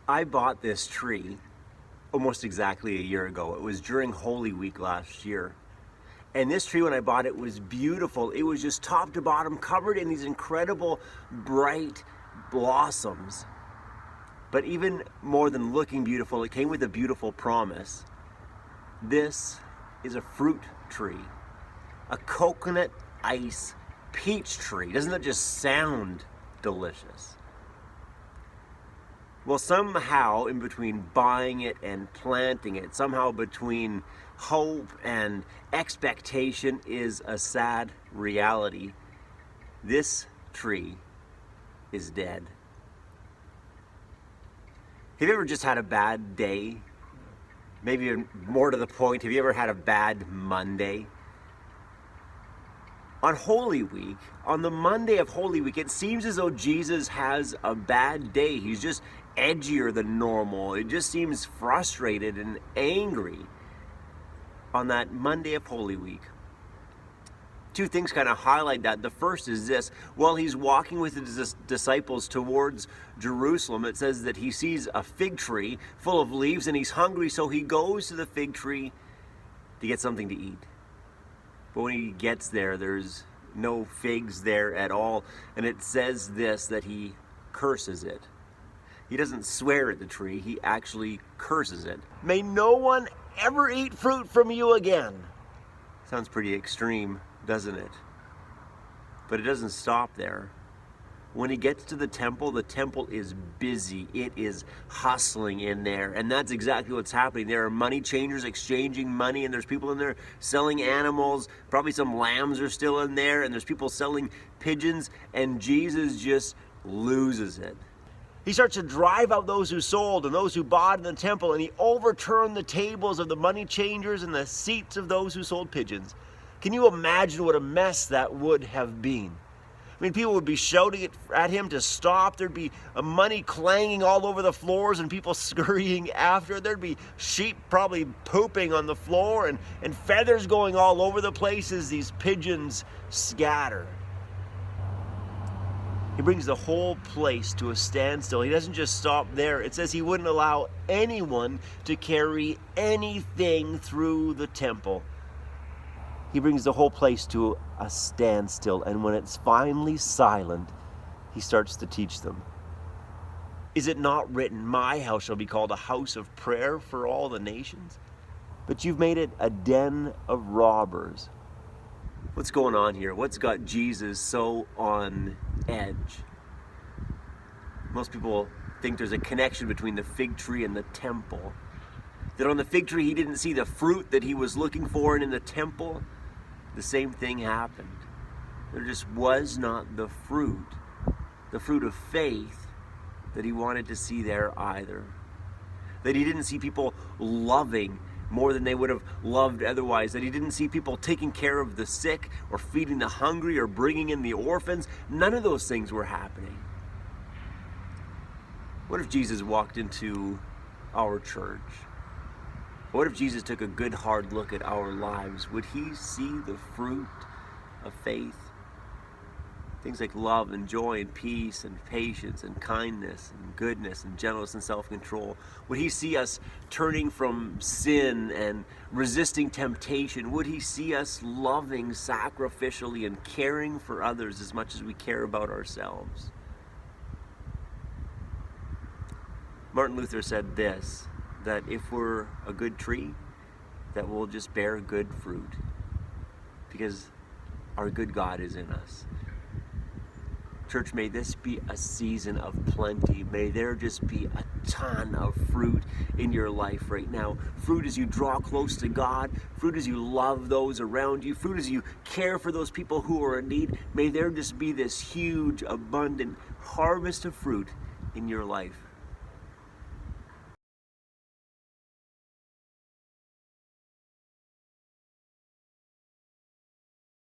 I bought this tree almost exactly a year ago. It was during Holy Week last year. And this tree, when I bought it, was beautiful. It was just top to bottom covered in these incredible bright blossoms. But even more than looking beautiful, it came with a beautiful promise. This is a fruit tree, a coconut ice peach tree. Doesn't that just sound delicious? Well, somehow in between buying it and planting it, somehow between hope and expectation is a sad reality. This tree is dead. Have you ever just had a bad day? Maybe even more to the point, have you ever had a bad Monday? On Holy Week, on the Monday of Holy Week, it seems as though Jesus has a bad day. He's just edgier than normal. It just seems frustrated and angry on that Monday of Holy Week. Two things kind of highlight that. The first is this: while he's walking with his disciples towards Jerusalem, it says that he sees a fig tree full of leaves and he's hungry, so he goes to the fig tree to get something to eat. But when he gets there, there's no figs there at all. And it says this, that he curses it. He doesn't swear at the tree, he actually curses it. May no one ever eat fruit from you again. Sounds pretty extreme, doesn't it? But it doesn't stop there. When he gets to the temple is busy. It is hustling in there. And that's exactly what's happening. There are money changers exchanging money, and there's people in there selling animals. Probably some lambs are still in there, and there's people selling pigeons, and Jesus just loses it. He starts to drive out those who sold and those who bought in the temple, and he overturned the tables of the money changers and the seats of those who sold pigeons. Can you imagine what a mess that would have been? I mean, people would be shouting at him to stop. There'd be money clanging all over the floors and people scurrying after. There'd be sheep probably pooping on the floor and feathers going all over the place as these pigeons scatter. He brings the whole place to a standstill. He doesn't just stop there. It says he wouldn't allow anyone to carry anything through the temple. He brings the whole place to a standstill, and when it's finally silent, he starts to teach them. Is it not written, my house shall be called a house of prayer for all the nations? But you've made it a den of robbers. What's going on here? What's got Jesus so on edge? Most people think there's a connection between the fig tree and the temple. That on the fig tree he didn't see the fruit that he was looking for, and in the temple the same thing happened. There just was not the fruit of faith that he wanted to see there either. That he didn't see people loving more than they would have loved otherwise. That he didn't see people taking care of the sick or feeding the hungry or bringing in the orphans. None of those things were happening. What if Jesus walked into our church? What if Jesus took a good hard look at our lives? Would he see the fruit of faith? Things like love and joy and peace and patience and kindness and goodness and gentleness and self-control. Would he see us turning from sin and resisting temptation? Would he see us loving sacrificially and caring for others as much as we care about ourselves? Martin Luther said this, that if we're a good tree, that we'll just bear good fruit because our good God is in us. Church, may this be a season of plenty. May there just be a ton of fruit in your life right now. Fruit as you draw close to God. Fruit as you love those around you. Fruit as you care for those people who are in need. May there just be this huge, abundant harvest of fruit in your life.